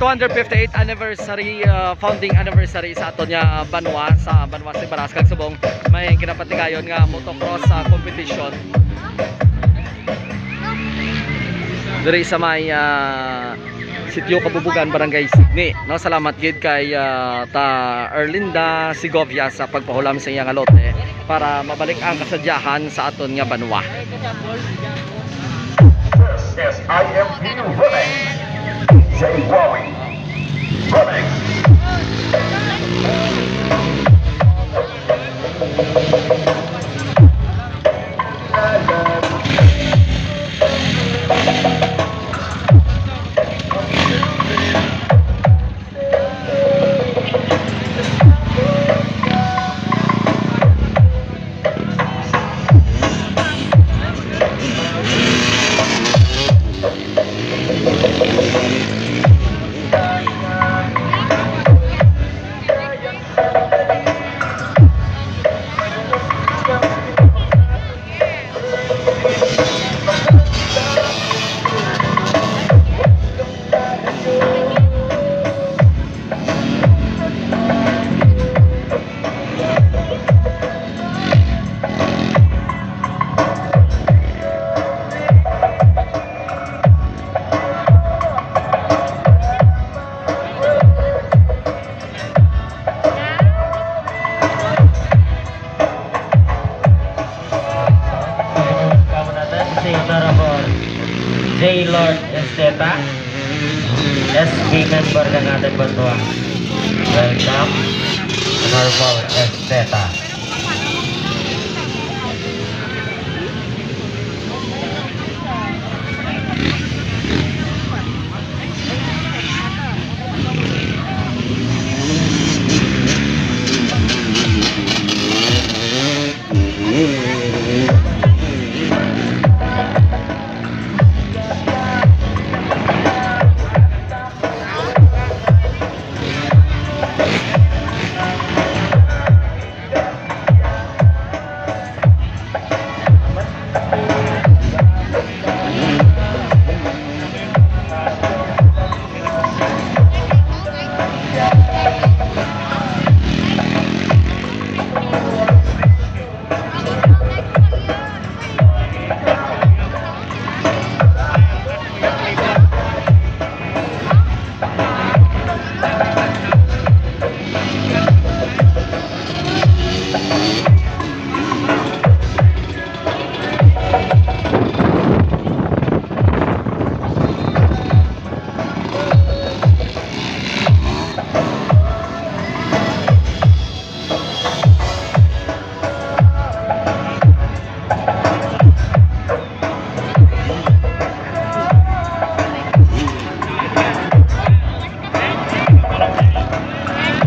258 anniversary, founding anniversary sa aton nga banwa sa banwa sa Igbaras kag subong may kinapatigayon nga motocross competition diri sa may sitio Kabubugan, Barangay Signi. No, salamat gid kay ta Erlinda Segovia sa pagpahulam sa iyang lote para mabalik ang kasadyahan sa aton nga banwa. This is IMP Running. Jay Wally. Running. J. Lord Esteta, SB member ng ating banwa. Welcome, Honorable Esteta.